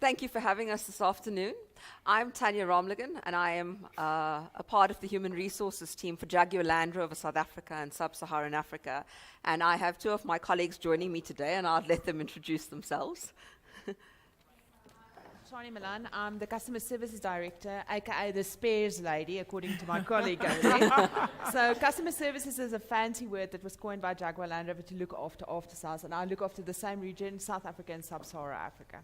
Thank you for having us this afternoon. I'm Tanya Romligan, and I am a part of the human resources team for Jaguar Land Rover South Africa and Sub-Saharan Africa. And I have two of my colleagues joining me today, and I'll let them introduce themselves. Shani Milan, I'm the Customer Services Director, aka the spares lady, according to my colleague over there. So Customer Services is a fancy word that was coined by Jaguar Land Rover to look after sales, and I look after the same region, South Africa and Sub-Saharan Africa.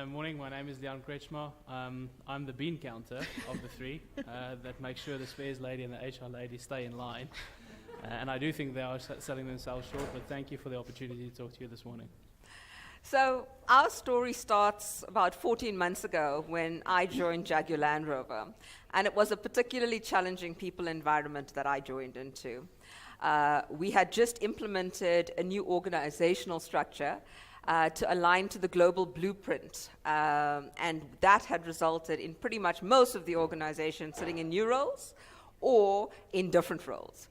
Morning, my name is Leon Kretschmer. I'm the bean counter of the three that makes sure the spares lady and the HR lady stay in line. And I do think they are selling themselves short, but thank you for the opportunity to talk to you this morning. So our story starts about 14 months ago when I joined Jaguar Land Rover, and it was a particularly challenging people environment that I joined into. We had just implemented a new organizational structure to align to the global blueprint, and that had resulted in pretty much most of the organization sitting in new roles or in different roles.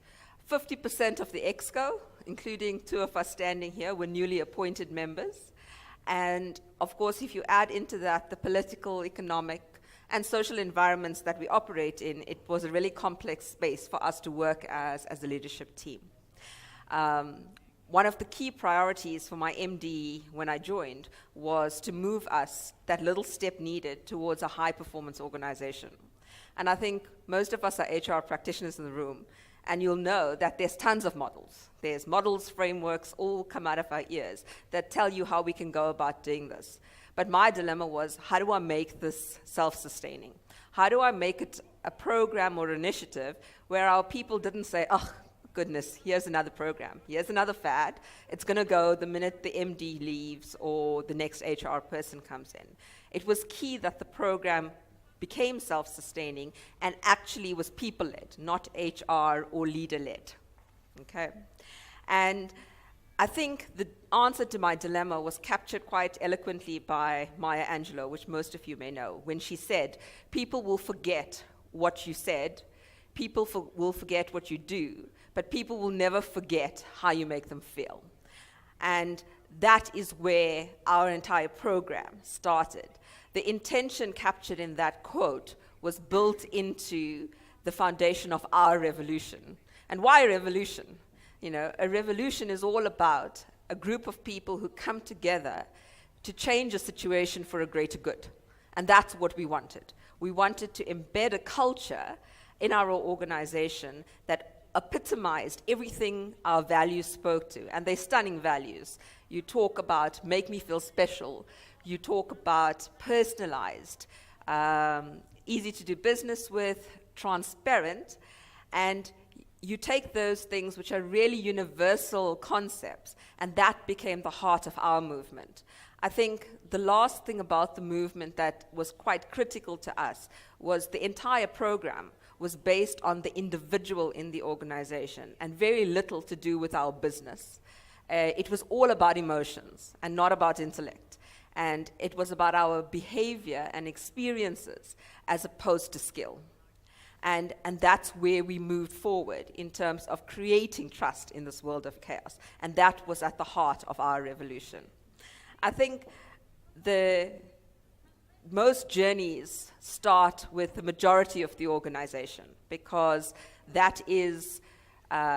50% of the ExCo, including two of us standing here, were newly appointed members. And of course, if you add into that the political, economic, and social environments that we operate in, it was a really complex space for us to work as a leadership team. One of the key priorities for my MD when I joined was to move us that little step needed towards a high-performance organization. And I think most of us are HR practitioners in the room, and you'll know that there's tons of models. There's models, frameworks, all come out of our ears that tell you how we can go about doing this. But my dilemma was, how do I make this self-sustaining? How do I make it a program or initiative where our people didn't say, oh, goodness, here's another program, here's another fad. It's going to go the minute the MD leaves or the next HR person comes in. It was key that the program became self-sustaining and actually was people-led, not HR or leader-led. Okay? And I think the answer to my dilemma was captured quite eloquently by Maya Angelou, which most of you may know, when she said, people will forget what you said, people will forget what you do, but people will never forget how you make them feel. And that is where our entire program started. The intention captured in that quote was built into the foundation of our revolution. And why a revolution? You know, a revolution is all about a group of people who come together to change a situation for a greater good. And that's what we wanted. We wanted to embed a culture in our organization that epitomized everything our values spoke to. And they're stunning values. You talk about make me feel special. You talk about personalized, easy to do business with, transparent, and you take those things which are really universal concepts, and that became the heart of our movement. I think the last thing about the movement that was quite critical to us was the entire program was based on the individual in the organization and very little to do with our business. It was all about emotions and not about intellect. And it was about our behavior and experiences as opposed to skill. And that's where we moved forward in terms of creating trust in this world of chaos. And that was at the heart of our revolution. I think most journeys start with the majority of the organization because that is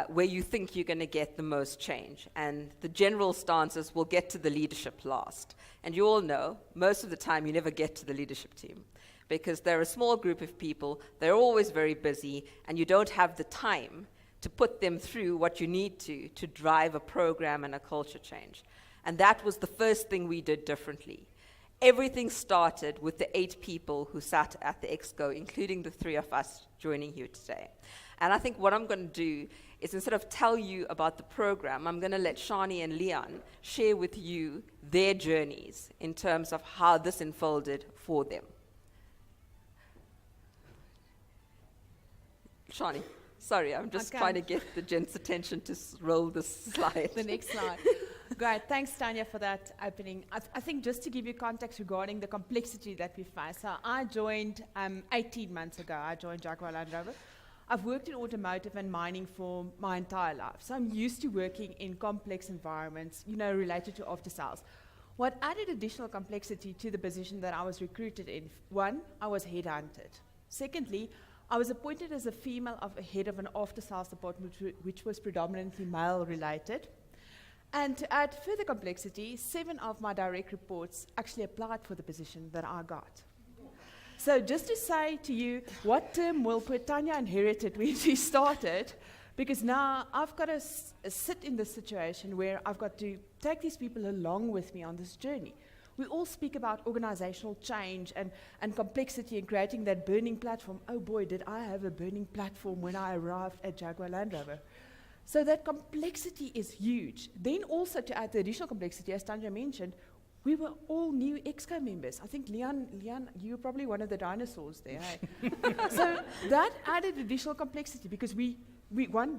where you think you're going to get the most change. And the general stances will get to the leadership last. And you all know, most of the time you never get to the leadership team because they're a small group of people, they're always very busy, and you don't have the time to put them through what you need to drive a program and a culture change. And that was the first thing we did differently. Everything started with the 8 people who sat at the ExCo, including the 3 of us joining here today. And I think what I'm going to do is instead of tell you about the program, I'm going to let Shani and Leon share with you their journeys in terms of how this unfolded for them. Shani, sorry, I'm just trying to get the gents' attention to roll this slide. The next slide. Great, thanks Tanya for that opening. I think just to give you context regarding the complexity that we face. So I joined 18 months ago, I joined Jaguar Land Rover. I've worked in automotive and mining for my entire life. So I'm used to working in complex environments, related to after sales. What added additional complexity to the position that I was recruited in? One, I was headhunted. Secondly, I was appointed as a female of a head of an after-sales department which was predominantly male-related. And to add further complexity, 7 of my direct reports actually applied for the position that I got. So just to say to you what turmoil Tanya inherited when she started, because now I've got to sit in this situation where I've got to take these people along with me on this journey. We all speak about organizational change and complexity and creating that burning platform. Oh boy, did I have a burning platform when I arrived at Jaguar Land Rover. So that complexity is huge. Then also to add the additional complexity, as Tanya mentioned, we were all new EXCO members. I think, Leon, you were probably one of the dinosaurs there, hey? So that added additional complexity because we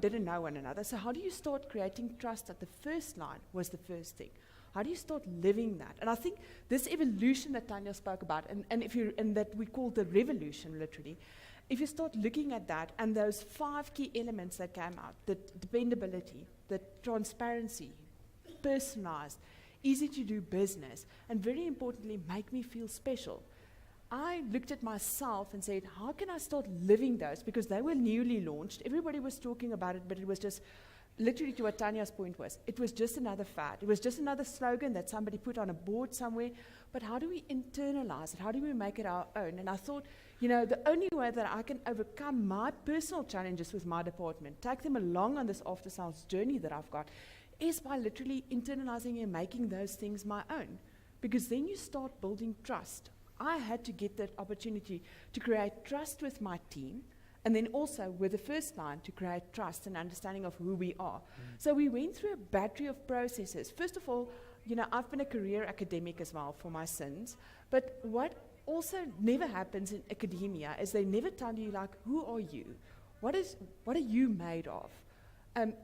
didn't know one another. So how do you start creating trust at the first line was the first thing. How do you start living that? And I think this evolution that Tanya spoke about, and that we call the revolution, literally, if you start looking at that and those 5 key elements that came out, the dependability, the transparency, personalized, easy to do business, and very importantly, make me feel special. I looked at myself and said, how can I start living those? Because they were newly launched. Everybody was talking about it, but it was just, literally to what Tanya's point was, it was just another fad. It was just another slogan that somebody put on a board somewhere. But how do we internalize it? How do we make it our own? And I thought, the only way that I can overcome my personal challenges with my department, take them along on this after-sales journey that I've got, is by literally internalizing and making those things my own. Because then you start building trust. I had to get that opportunity to create trust with my team, and then also with the first line to create trust and understanding of who we are. So we went through a battery of processes. First of all, I've been a career academic as well for my sins, but what also never happens in academia is they never tell you, like, who are you? What are you made of?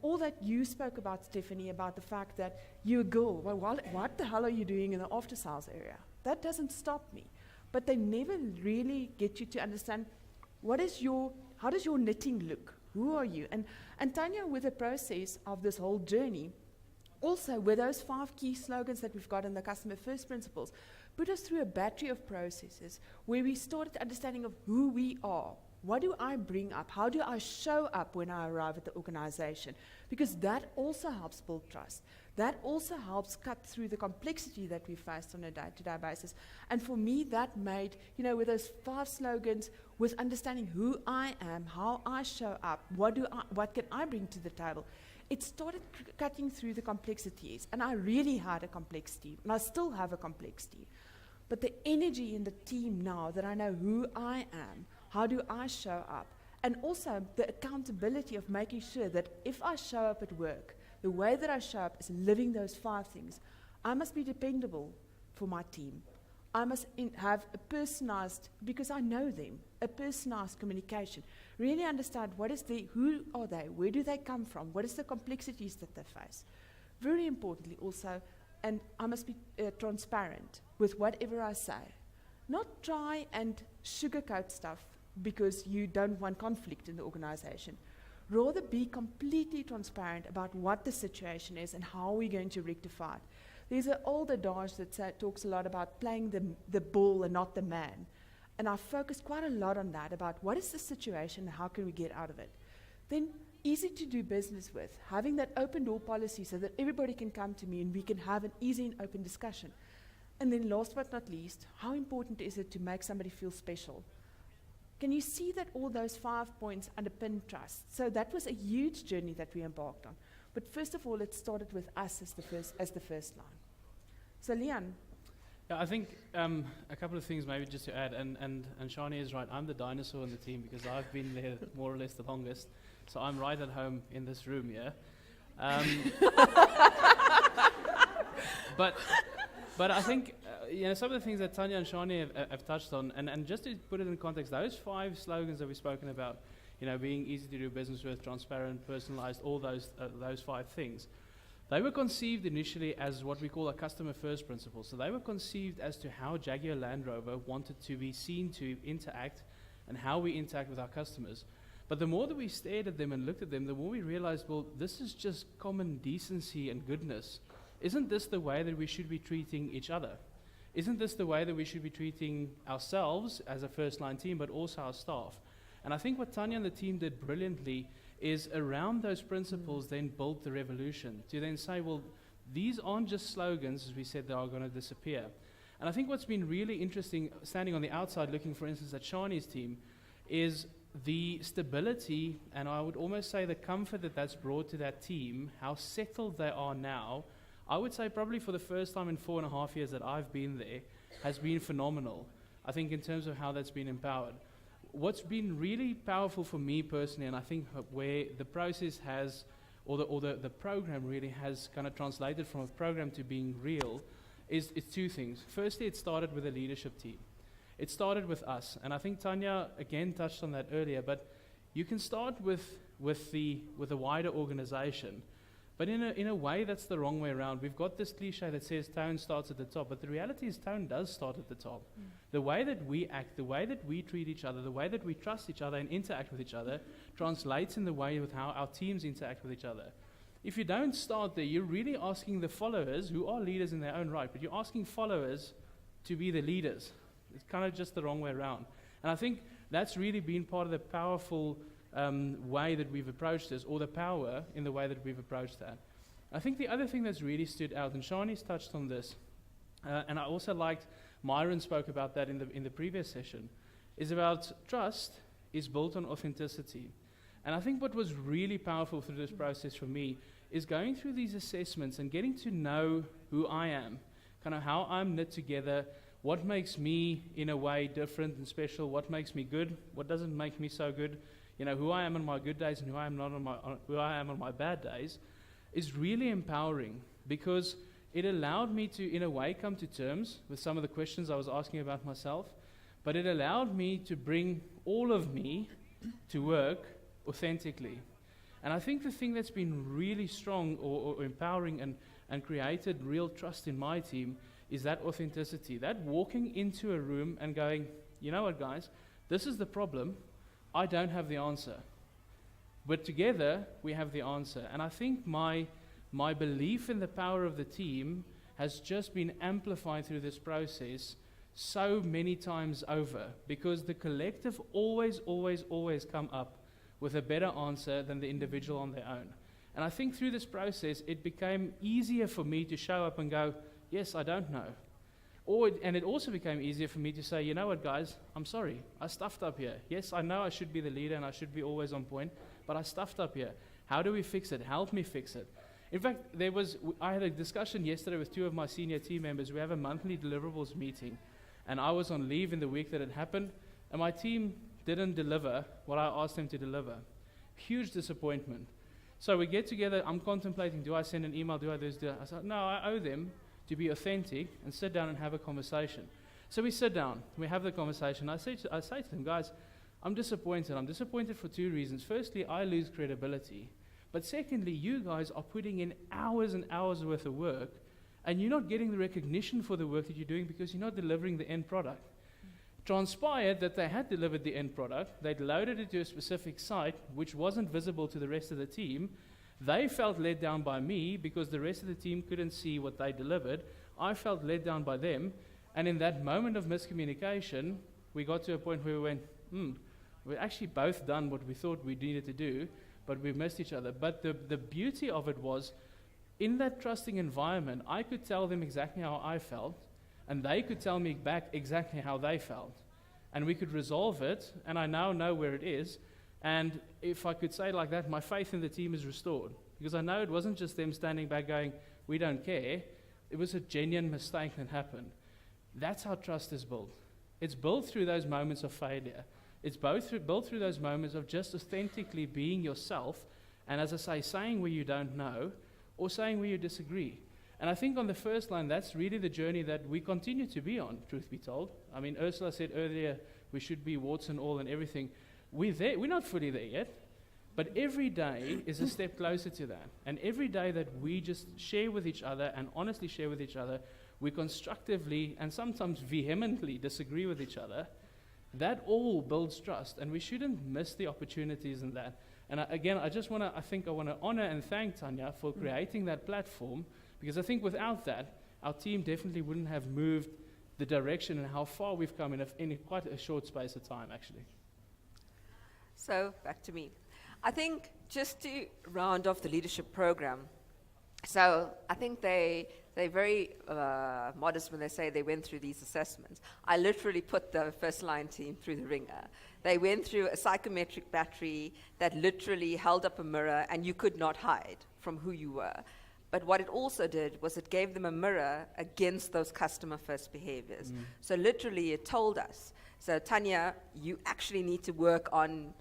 All that you spoke about, Stephanie, about the fact that you're a girl. Well, what the hell are you doing in the after-sales area? That doesn't stop me. But they never really get you to understand how does your knitting look? Who are you? And Tanya, with the process of this whole journey, also with those 5 key slogans that we've got in the customer first principles, put us through a battery of processes where we started understanding of who we are. What do I bring up? How do I show up when I arrive at the organization? Because that also helps build trust. That also helps cut through the complexity that we faced on a day-to-day basis. And for me, that made, with those 5 slogans, with understanding who I am, how I show up, what can I bring to the table, it started cutting through the complexities. And I really had a complexity, and I still have a complexity. But the energy in the team now that I know who I am, how do I show up? And also the accountability of making sure that if I show up at work, the way that I show up is living those 5 things. I must be dependable for my team. I must have a personalized, because I know them, a personalized communication. Really understand who are they, where do they come from, what is the complexities that they face. Very importantly also, and I must be transparent with whatever I say. Not try and sugarcoat stuff because you don't want conflict in the organization. Rather be completely transparent about what the situation is and how we're going to rectify it. There's an old adage that talks a lot about playing the bull and not the man. And I focused quite a lot on that, about what is the situation and how can we get out of it. Then easy to do business with, having that open door policy so that everybody can come to me and we can have an easy and open discussion. And then last but not least, how important is it to make somebody feel special? Can you see that all those 5 points underpin trust? So that was a huge journey that we embarked on. But first of all, it started with us as the first line. So Leon. Yeah, I think a couple of things maybe just to add, and Shani is right, I'm the dinosaur in the team because I've been there more or less the longest, so I'm right at home in this room here. But I think some of the things that Tanya and Shani have touched on, and just to put it in context, those 5 slogans that we've spoken about, being easy to do business with, transparent, personalized, all those 5 things, they were conceived initially as what we call a customer first principle. So they were conceived as to how Jaguar Land Rover wanted to be seen to interact and how we interact with our customers. But the more that we stared at them and looked at them, the more we realized, well, this is just common decency and goodness. isn't this the way that we should be treating each other? Isn't this the way that we should be treating ourselves as a first-line team, but also our staff? And I think what Tanya and the team did brilliantly is around those principles then built the revolution, to then say, well, these aren't just slogans, as we said, they are going to disappear. And I think what's been really interesting, standing on the outside looking, for instance, at Shani's team, is the stability, and I would almost say the comfort that that's brought to that team, how settled they are now. I would say probably for the first time in 4.5 years that I've been there, has been phenomenal, I think, in terms of how that's been empowered. What's been really powerful for me personally, and I think where the process has, or the program really has kind of translated from a program to being real, is two things. Firstly, it started with a leadership team. It started with us, and I think Tanya again touched on that earlier, but you can start with the wider organization, but in a way that's the wrong way around. We've got this cliche that says tone starts at the top, but the reality is tone does start at the top. The way that we act, the way that we treat each other, the way that we trust each other and interact with each other translates in the way with how our teams interact with each other. If you don't start there, you're really asking the followers, who are leaders in their own right, but you're asking followers to be the leaders. It's kind of just the wrong way around. And I think that's really been part of the powerful way that we've approached this, or the power in the way that we've approached that. I think the other thing that's really stood out, and Shani's touched on this, and I also liked Myron spoke about that in the previous session, is about trust is built on authenticity. And I think what was really powerful through this process for me is going through these assessments and getting to know who I am, kind of how I'm knit together, what makes me in a way different and special, what makes me good, what doesn't make me so good, you know, who I am on my good days and who I am on my bad days, is really empowering, because it allowed me to, in a way, come to terms with some of the questions I was asking about myself, but it allowed me to bring all of me to work authentically. And I think the thing that's been really strong or empowering and created real trust in my team is that authenticity, that walking into a room and going, you know what, guys, this is the problem. I don't have the answer. But together, we have the answer. And I think my belief in the power of the team has just been amplified through this process so many times over, because the collective always come up with a better answer than the individual on their own. And I think through this process, it became easier for me to show up and go, yes, I don't know. And it also became easier for me to say, you know what, guys, I'm sorry, I stuffed up here. Yes, I know I should be the leader and I should be always on point, but I stuffed up here. How do we fix it? Help me fix it. In fact, I had a discussion yesterday with 2 of my senior team members. We have a monthly deliverables meeting, and I was on leave in the week that it happened, and my team didn't deliver what I asked them to deliver. Huge disappointment. So we get together, I'm contemplating, do I send an email, do I do this, I said, no, I owe them to be authentic and sit down and have a conversation. So we sit down, we have the conversation. I say to them, guys, I'm disappointed. I'm disappointed for 2 reasons. Firstly, I lose credibility. But secondly, you guys are putting in hours and hours worth of work, and you're not getting the recognition for the work that you're doing because you're not delivering the end product. Transpired that they had delivered the end product. They'd loaded it to a specific site, which wasn't visible to the rest of the team. They felt let down by me because the rest of the team couldn't see what they delivered. I felt let down by them. And in that moment of miscommunication, we got to a point where we went, we've actually both done what we thought we needed to do, but we missed each other. But the beauty of it was, in that trusting environment, I could tell them exactly how I felt, and they could tell me back exactly how they felt. And we could resolve it, and I now know where it is. And if I could say it like that, my faith in the team is restored. Because I know it wasn't just them standing back going, we don't care. It was a genuine mistake that happened. That's how trust is built. It's built through those moments of failure. It's built through those moments of just authentically being yourself, and as I say, saying where you don't know, or saying where you disagree. And I think on the first line, that's really the journey that we continue to be on, truth be told. I mean, Ursula said earlier, we should be warts and all and everything. We're there. We're not fully there yet, but every day is a step closer to that. And every day that we just share with each other and honestly share with each other, we constructively and sometimes vehemently disagree with each other, that all builds trust, and we shouldn't miss the opportunities in that. And I want to honor and thank Tanya for creating that platform, Because I think without that, our team definitely wouldn't have moved the direction and how far we've come in quite a short space of time, actually. So back to me. I think just to round off the leadership program, so I think they're very modest when they say they went through these assessments. I literally put the first line team through the ringer. They went through a psychometric battery that literally held up a mirror and you could not hide from who you were. But what it also did was it gave them a mirror against those customer first behaviors. So literally it told us, so Tanya, you actually need to work on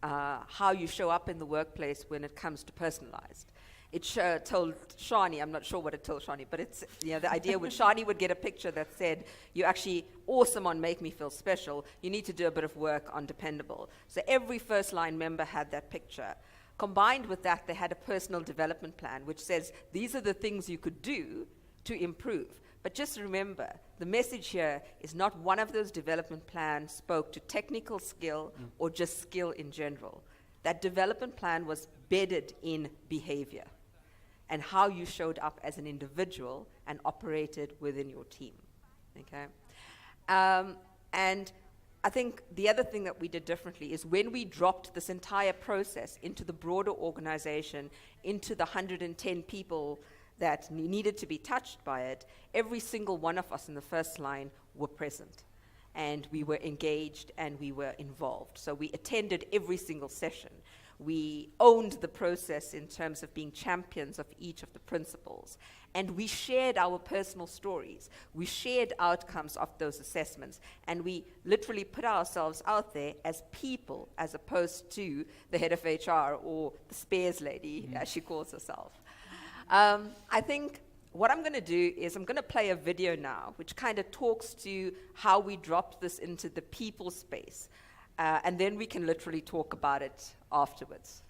how you show up in the workplace when it comes to personalized. It told Shani, I'm not sure what it told Shani, but it's, the idea was Shani would get a picture that said, you're actually awesome on Make Me Feel Special. You need to do a bit of work on Dependable. So every first line member had that picture. Combined with that, they had a personal development plan, which says, these are the things you could do to improve. But just remember, the message here is not one of those development plans spoke to technical skill or just skill in general. That development plan was bedded in behavior and how you showed up as an individual and operated within your team, okay? And I think the other thing that we did differently is when we dropped this entire process into the broader organization, into the 110 people that needed to be touched by it, every single one of us in the first line were present. And we were engaged and we were involved. So we attended every single session. We owned the process in terms of being champions of each of the principles. And we shared our personal stories. We shared outcomes of those assessments. And we literally put ourselves out there as people as opposed to the head of HR or the spares lady, as she calls herself. I think what I'm going to do is I'm going to play a video now, which kind of talks to how we dropped this into the people space. And then we can literally talk about it afterwards.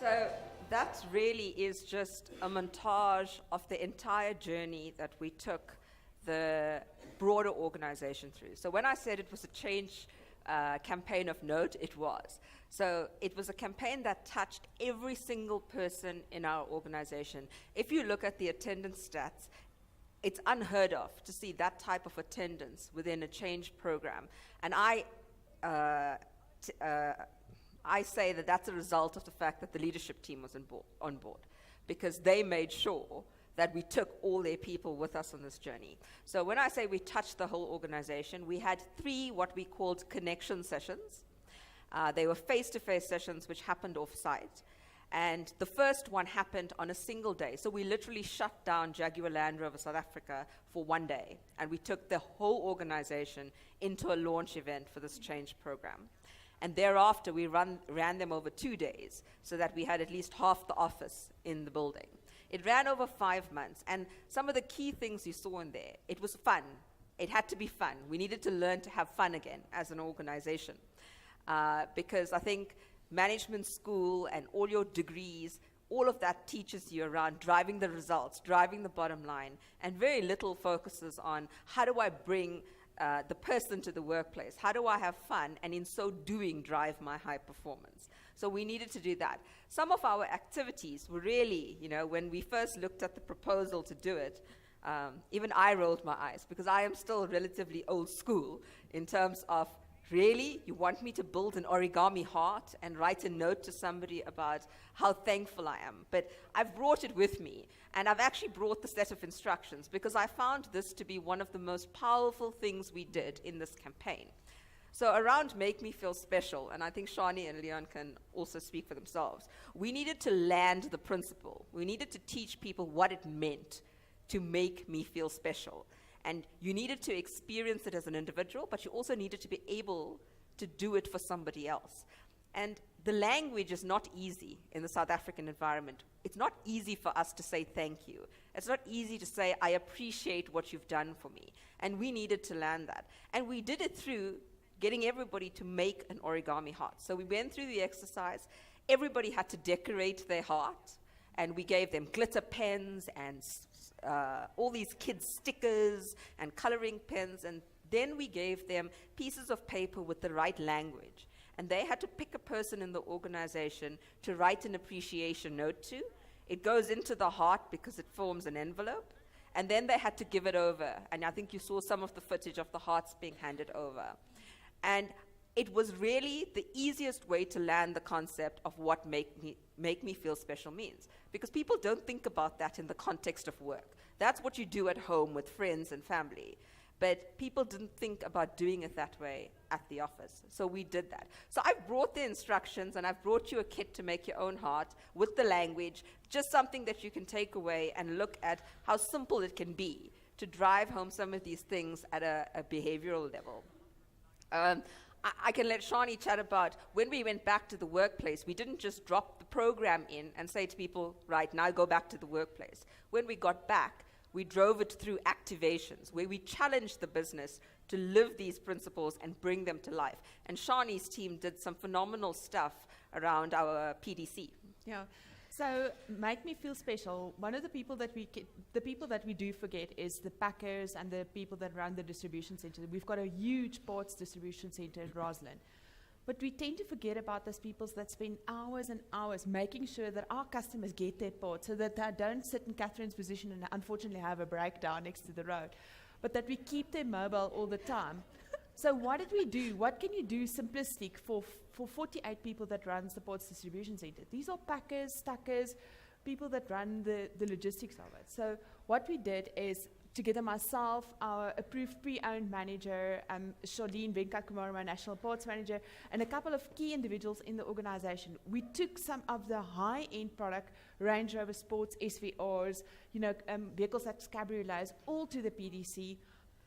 So that really is just a montage of the entire journey that we took the broader organization through. So when I said it was a change campaign of note, it was. So it was a campaign that touched every single person in our organization. If you look at the attendance stats, it's unheard of to see that type of attendance within a change program. And I say that that's a result of the fact that the leadership team was on board, because they made sure that we took all their people with us on this journey. So when I say we touched the whole organization, we had 3 what we called connection sessions. They were face-to-face sessions which happened off-site. And the first one happened on a single day. So we literally shut down Jaguar Land Rover South Africa for 1 day. And we took the whole organization into a launch event for this change program. And thereafter, we ran them over 2 days so that we had at least half the office in the building. It ran over 5 months. And some of the key things you saw in there, it was fun. It had to be fun. We needed to learn to have fun again as an organization. Because I think management school and all your degrees, all of that teaches you around driving the results, driving the bottom line, and very little focuses on how do I bring the person to the workplace? How do I have fun, and in so doing, drive my high performance? So we needed to do that. Some of our activities were really, when we first looked at the proposal to do it, even I rolled my eyes, because I am still relatively old school in terms of, really? You want me to build an origami heart and write a note to somebody about how thankful I am? But I've brought it with me, and I've actually brought the set of instructions because I found this to be one of the most powerful things we did in this campaign. So around Make Me Feel Special, and I think Shani and Leon can also speak for themselves, we needed to land the principle. We needed to teach people what it meant to make me feel special. And you needed to experience it as an individual, but you also needed to be able to do it for somebody else. And the language is not easy in the South African environment. It's not easy for us to say thank you. It's not easy to say, I appreciate what you've done for me. And we needed to learn that. And we did it through getting everybody to make an origami heart. So we went through the exercise. Everybody had to decorate their heart. And we gave them glitter pens and all these kids' stickers and coloring pens, and then we gave them pieces of paper with the right language. And they had to pick a person in the organization to write an appreciation note to. It goes into the heart because it forms an envelope, and then they had to give it over. And I think you saw some of the footage of the hearts being handed over. And it was really the easiest way to land the concept of what make me feel special means. Because people don't think about that in the context of work. That's what you do at home with friends and family. But people didn't think about doing it that way at the office. So we did that. So I've brought the instructions, and I've brought you a kit to make your own heart with the language, just something that you can take away and look at how simple it can be to drive home some of these things at a behavioral level. I can let Shani chat about when we went back to the workplace, we didn't just drop the program in and say to people, right, now go back to the workplace. When we got back, we drove it through activations where we challenged the business to live these principles and bring them to life. And Shani's team did some phenomenal stuff around our PDC. Yeah. So, Make Me Feel Special, one of the people that we do forget is the packers and the people that run the distribution center. We've got a huge parts distribution center in Roslyn. But we tend to forget about those people that spend hours and hours making sure that our customers get their parts, so that they don't sit in Catherine's position and unfortunately have a breakdown next to the road, but that we keep them mobile all the time. So what did we do? What can you do simplistic for 48 people that runs the parts distribution center? These are packers, stackers, people that run the logistics of it. So what we did is together myself, our approved pre-owned manager, Charlene Venkakumar, my national parts manager, and a couple of key individuals in the organization, we took some of the high-end product, Range Rover Sports, SVRs, vehicles like cabriolets, all to the PDC.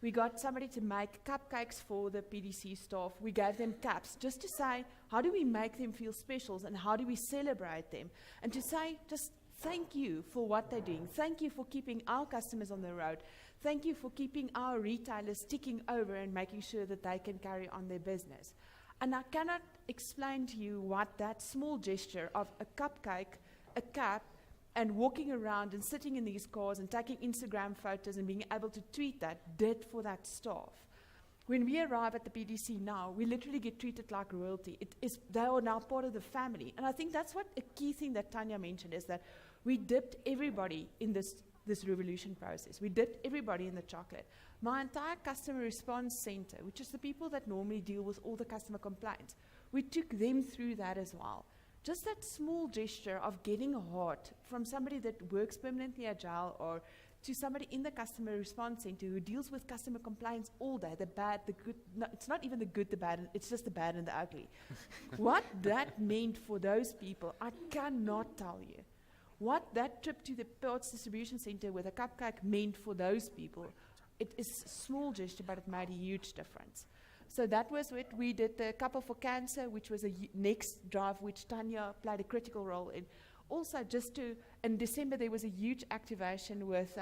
We got somebody to make cupcakes for the PDC staff. We gave them caps just to say, how do we make them feel special and how do we celebrate them? And to say, just thank you for what they're doing. Thank you for keeping our customers on the road. Thank you for keeping our retailers ticking over and making sure that they can carry on their business. And I cannot explain to you what that small gesture of a cupcake, a cap, and walking around and sitting in these cars and taking Instagram photos and being able to tweet that did for that staff. When we arrive at the PDC now, we literally get treated like royalty. They are now part of the family. And I think that's what a key thing that Tanya mentioned is that we dipped everybody in this revolution process. We dipped everybody in the chocolate. My entire customer response center, which is the people that normally deal with all the customer complaints, we took them through that as well. Just that small gesture of getting a heart from somebody that works permanently agile or to somebody in the customer response center who deals with customer complaints all day, the bad, the good, no, it's not even the good, the bad, it's just the bad and the ugly. What that meant for those people, I cannot tell you. What that trip to the parts distribution center with a cupcake meant for those people, it is a small gesture, but it made a huge difference. So that was what we did, the Couple for Cancer, which was a next drive, which Tanya played a critical role in. Also, in December, there was a huge activation with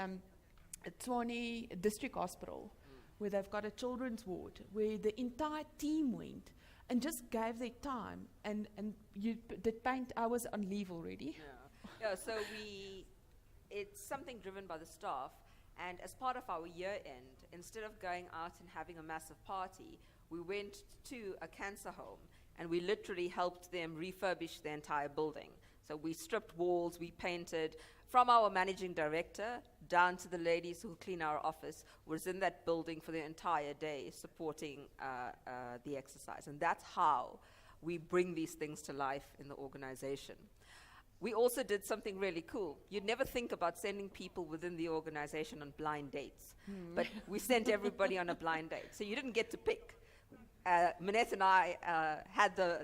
Tshwane District Hospital, where they've got a children's ward, where the entire team went and just gave their time. And you did paint, I was on leave already. Yeah, so it's something driven by the staff. And as part of our year end, instead of going out and having a massive party, we went to a cancer home and we literally helped them refurbish the entire building. So we stripped walls, we painted. From our managing director down to the ladies who clean our office was in that building for the entire day supporting the exercise. And that's how we bring these things to life in the organization. We also did something really cool. You'd never think about sending people within the organization on blind dates, but we sent everybody on a blind date. So you didn't get to pick. Manette and I had the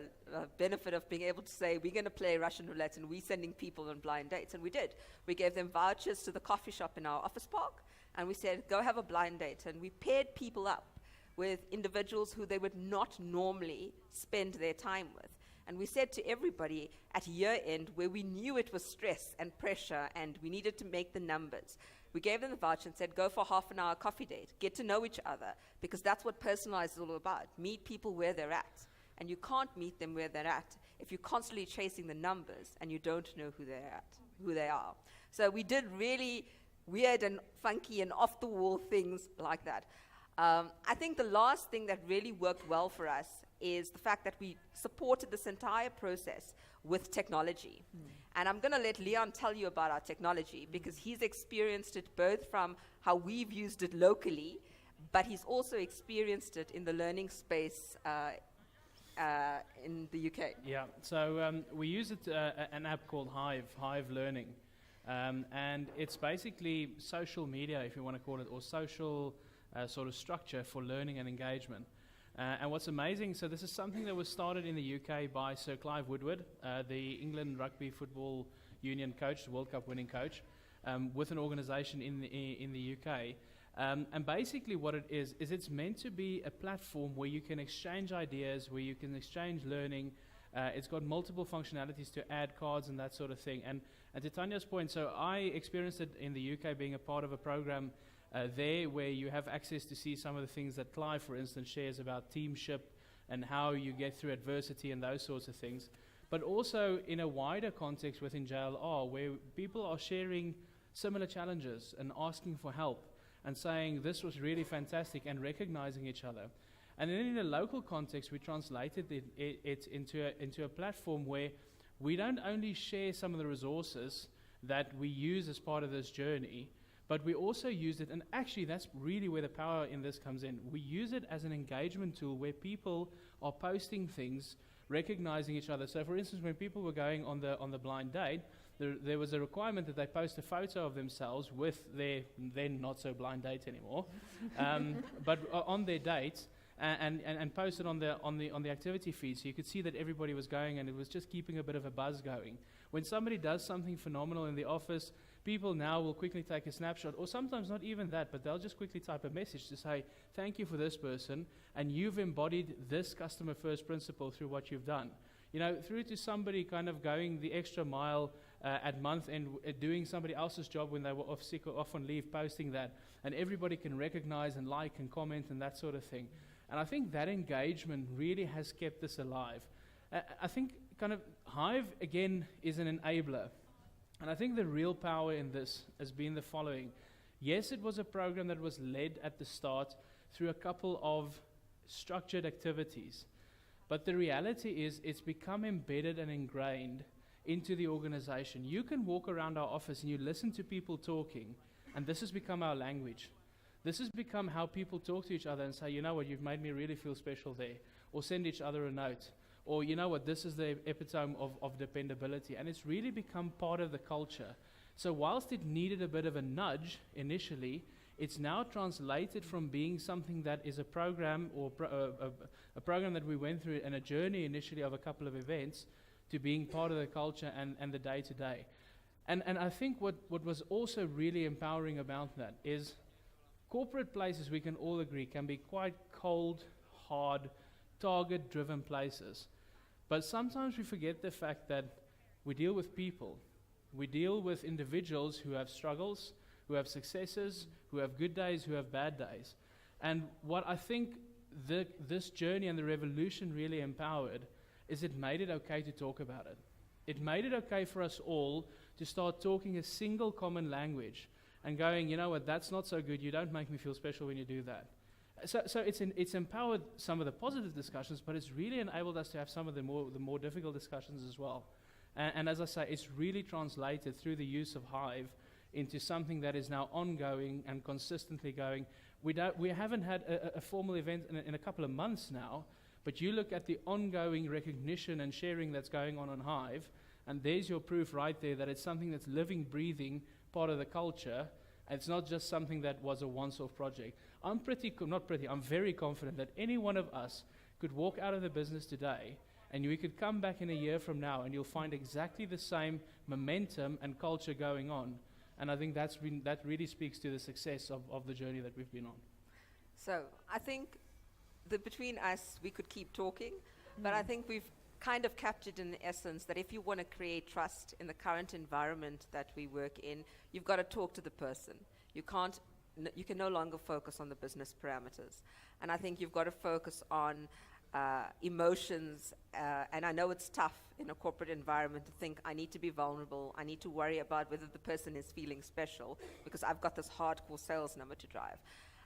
benefit of being able to say, we're going to play Russian roulette and we're sending people on blind dates. And we did. We gave them vouchers to the coffee shop in our office park. And we said, go have a blind date. And we paired people up with individuals who they would not normally spend their time with. And we said to everybody at year end, where we knew it was stress and pressure and we needed to make the numbers, we gave them the voucher and said, go for half an hour coffee date, get to know each other, because that's what personalized is all about. Meet people where they're at. And you can't meet them where they're at if you're constantly chasing the numbers and you don't know who they are. So we did really weird and funky and off-the-wall things like that. I think the last thing that really worked well for us is the fact that we supported this entire process with technology. And I'm going to let Leon tell you about our technology because he's experienced it both from how we've used it locally, but he's also experienced it in the learning space in the UK. Yeah, so we use it, an app called Hive Learning. And it's basically social media, if you want to call it, or social sort of structure for learning and engagement. And what's amazing, so this is something that was started in the UK by Sir Clive Woodward, the England Rugby Football Union coach, World Cup winning coach, with an organization in the UK. And basically what it is it's meant to be a platform where you can exchange ideas, where you can exchange learning. It's got multiple functionalities to add cards and that sort of thing. And to Tanya's point, so I experienced it in the UK being a part of a program there where you have access to see some of the things that Clive, for instance, shares about teamship and how you get through adversity and those sorts of things. But also in a wider context within JLR where people are sharing similar challenges and asking for help and saying this was really fantastic and recognizing each other. And then in a local context, we translated it into a platform where we don't only share some of the resources that we use as part of this journey, but we also use it, and actually that's really where the power in this comes in. We use it as an engagement tool where people are posting things, recognizing each other. So for instance, when people were going on the blind date, there was a requirement that they post a photo of themselves with their then not so blind date anymore, but on their date, and post it on the activity feed, so you could see that everybody was going, and it was just keeping a bit of a buzz going. When somebody does something phenomenal in the office, people now will quickly take a snapshot, or sometimes not even that, but they'll just quickly type a message to say, thank you for this person, and you've embodied this customer first principle through what you've done. You know, through to somebody kind of going the extra mile at month end, doing somebody else's job when they were off sick or off on leave, posting that, and everybody can recognize and like and comment and that sort of thing. And I think that engagement really has kept this alive. I think kind of Hive, again, is an enabler. And I think the real power in this has been the following. Yes, it was a program that was led at the start through a couple of structured activities. But the reality is it's become embedded and ingrained into the organization. You can walk around our office and you listen to people talking, and this has become our language. This has become how people talk to each other and say, you know what, you've made me really feel special there. Or send each other a note. Or, you know what, this is the epitome of dependability. And it's really become part of the culture. So whilst it needed a bit of a nudge initially, it's now translated from being something that is a program or a program that we went through and a journey initially of a couple of events to being part of the culture and the day-to-day. And I think what was also really empowering about that is corporate places, we can all agree, can be quite cold, hard, target-driven places. But sometimes we forget the fact that we deal with people. We deal with individuals who have struggles, who have successes, who have good days, who have bad days. And what I think this journey and the revolution really empowered is it made it okay to talk about it. It made it okay for us all to start talking a single common language and going, you know what, that's not so good, you don't make me feel special when you do that. So it's empowered some of the positive discussions, but it's really enabled us to have some of the more difficult discussions as well. And as I say, it's really translated through the use of Hive into something that is now ongoing and consistently going. We haven't had a formal event in a couple of months now, but you look at the ongoing recognition and sharing that's going on Hive, and there's your proof right there that it's something that's living, breathing, part of the culture. It's not just something that was a once-off project. I'm very confident that any one of us could walk out of the business today and we could come back in a year from now and you'll find exactly the same momentum and culture going on. And I think that really speaks to the success of the journey that we've been on. So I think that between us, we could keep talking, but I think we've kind of captured in essence that if you want to create trust in the current environment that we work in, you've got to talk to the person. You can no longer focus on the business parameters. And I think you've got to focus on emotions, and I know it's tough in a corporate environment to think I need to be vulnerable, I need to worry about whether the person is feeling special because I've got this hardcore sales number to drive.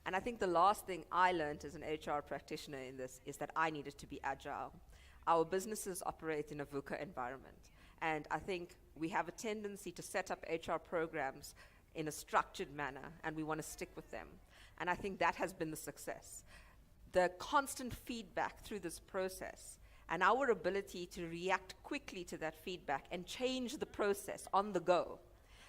And I think the last thing I learned as an HR practitioner in this is that I needed to be agile. Our businesses operate in a VUCA environment, and I think we have a tendency to set up HR programs in a structured manner, and we want to stick with them. And I think that has been the success. The constant feedback through this process and our ability to react quickly to that feedback and change the process on the go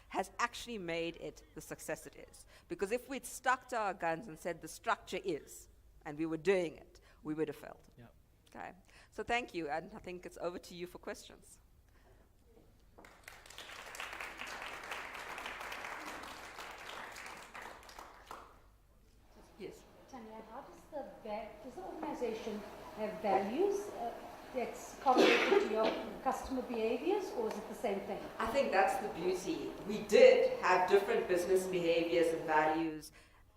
has actually made it the success it is. Because if we'd stuck to our guns and said the structure is, and we were doing it, we would have failed. Yep. Okay. So thank you, and I think it's over to you for questions. Yes. Tanya, how does the organization have values that's correlated to your customer behaviors, or is it the same thing? I think that's the beauty. We did have different business behaviors and values,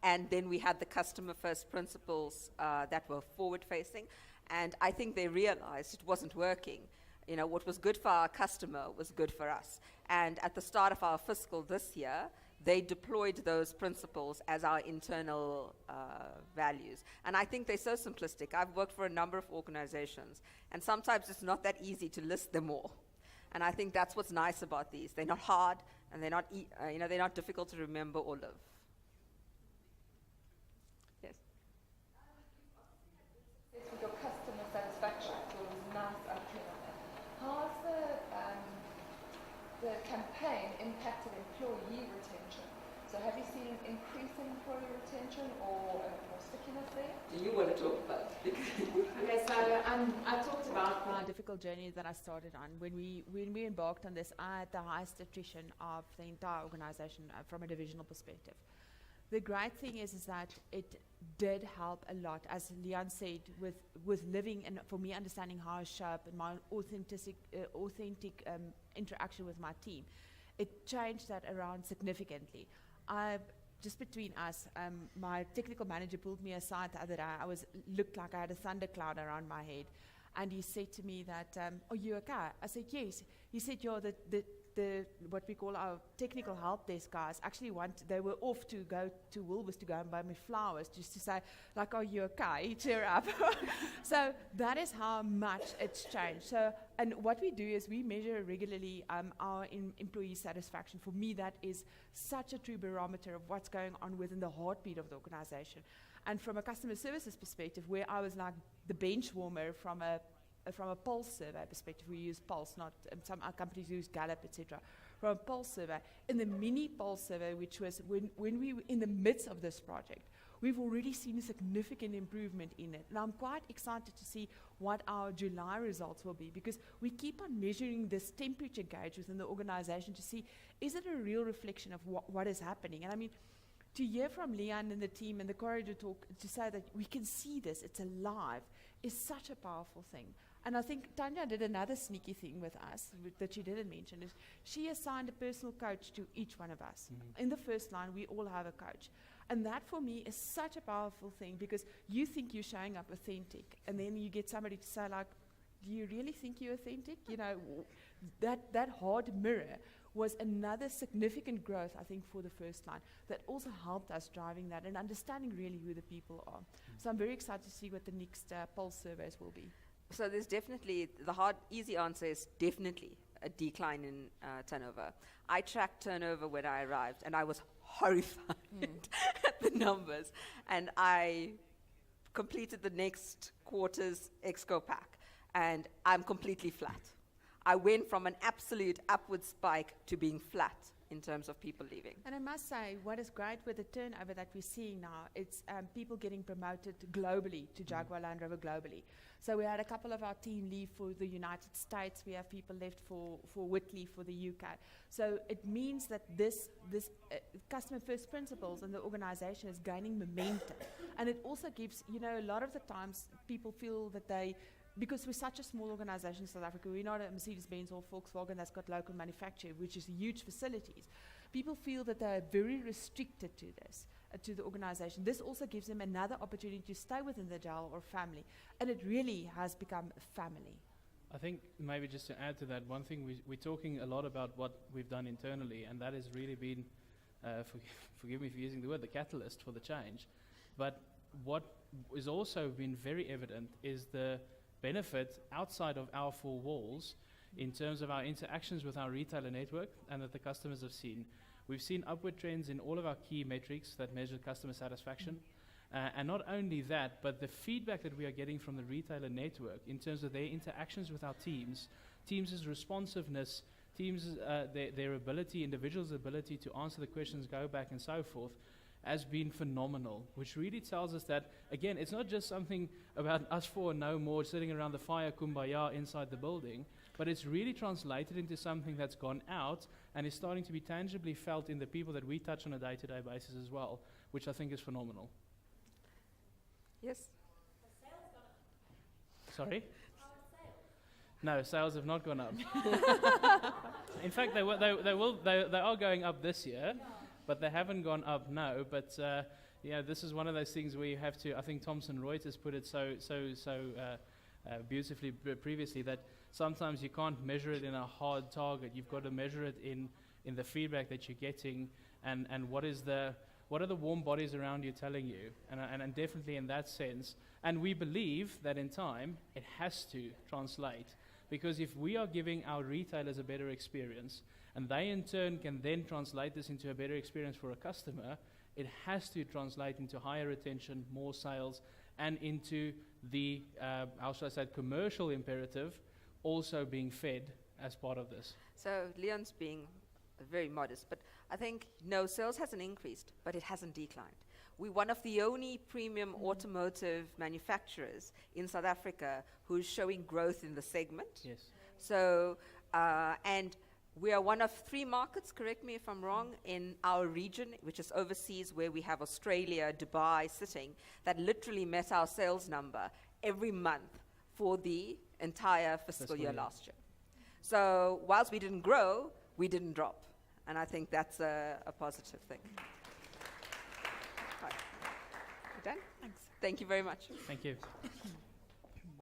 and then we had the customer first principles that were forward facing. And I think they realized it wasn't working. You know, what was good for our customer was good for us. And at the start of our fiscal this year, they deployed those principles as our internal values. And I think they're so simplistic. I've worked for a number of organizations, and sometimes it's not that easy to list them all. And I think that's what's nice about these. They're not hard, and they're not, they're not difficult to remember or live. Yes. With your customer satisfaction, so it was nice up here. How's the campaign do you want to talk about? Okay, so I talked about my difficult journey that I started on. When we embarked on this, I had the highest attrition of the entire organization from a divisional perspective. The great thing is that it did help a lot, as Leon said, with living and for me understanding how I show up and my authentic interaction with my team. It changed that around significantly. Just between us, my technical manager pulled me aside the other day. Looked like I had a thundercloud around my head. And he said to me that, are you okay? I said, yes. He said, the what we call our technical help desk guys actually they were off to go to Woolworths to go and buy me flowers just to say, like, are you okay? Cheer up. So that is how much it's changed. So, and what we do is we measure regularly our employee satisfaction. For me, that is such a true barometer of what's going on within the heartbeat of the organization. And from a customer services perspective, where I was like the bench warmer from a pulse survey perspective, we use pulse, not some companies use Gallup, etc. From a pulse survey, in the mini pulse survey, which was when we were in the midst of this project, we've already seen a significant improvement in it. And I'm quite excited to see what our July results will be, because we keep on measuring this temperature gauge within the organization to see, is it a real reflection of what is happening? And I mean, to hear from Leon and the team and the corridor talk, to say that we can see this, it's alive, is such a powerful thing. And I think Tanya did another sneaky thing with us that she didn't mention, is she assigned a personal coach to each one of us. Mm-hmm. In the first line, we all have a coach. And that for me is such a powerful thing, because you think you're showing up authentic, and then you get somebody to say, like, do you really think you're authentic? You know, that hard mirror was another significant growth, I think, for the first line that also helped us driving that and understanding really who the people are. So I'm very excited to see what the next pulse surveys will be. So there's definitely, easy answer is definitely a decline in turnover. I tracked turnover when I arrived, and I was horrified at the numbers. And I completed the next quarter's Exco pack, and I'm completely flat. I went from an absolute upward spike to being flat in terms of people leaving. And I must say, what is great with the turnover that we're seeing now, it's people getting promoted globally to Jaguar Land Rover globally. So we had a couple of our team leave for the United States. We have people left for Whitley, for the UK. So it means that this customer first principles and the organization is gaining momentum. And it also gives, a lot of the times people feel that because we're such a small organization in South Africa, we're not a Mercedes-Benz or Volkswagen that's got local manufacturing, which is huge facilities. People feel that they're very restricted to this, to the organization. This also gives them another opportunity to stay within the JAL or family, and it really has become a family. I think maybe just to add to that, one thing we're talking a lot about what we've done internally, and that has really been, forgive me for using the word, the catalyst for the change. But what has also been very evident is the benefit outside of our four walls in terms of our interactions with our retailer network, and that the customers have seen. We've seen upward trends in all of our key metrics that measure customer satisfaction. And not only that, but the feedback that we are getting from the retailer network in terms of their interactions with our teams' responsiveness, their ability, individuals' ability to answer the questions, go back and so forth, has been phenomenal, which really tells us that, again, it's not just something about us four no more sitting around the fire kumbaya inside the building, but it's really translated into something that's gone out and is starting to be tangibly felt in the people that we touch on a day-to-day basis as well, which I think is phenomenal. Yes? Sorry? No, sales have not gone up. In fact, they are going up this year. But they haven't gone up now. But this is one of those things where you have to. I think Thomson Reuters put it so beautifully previously, that sometimes you can't measure it in a hard target. You've got to measure it in the feedback that you're getting, and what are the warm bodies around you telling you, and definitely in that sense. And we believe that in time it has to translate, because if we are giving our retailers a better experience, and they in turn can then translate this into a better experience for a customer, it has to translate into higher retention, more sales, and into the, how should I say, commercial imperative also being fed as part of this. So Leon's being very modest, but I think, no, sales hasn't increased, but it hasn't declined. we're one of the only premium automotive manufacturers in South Africa who's showing growth in the segment. Yes. So, and we are one of 3 markets, correct me if I'm wrong, in our region, which is overseas, where we have Australia, Dubai sitting, that literally met our sales number every month for the entire fiscal year last year. So whilst we didn't grow, we didn't drop. And I think that's a positive thing. Right. You done? Thanks. Thank you very much. Thank you.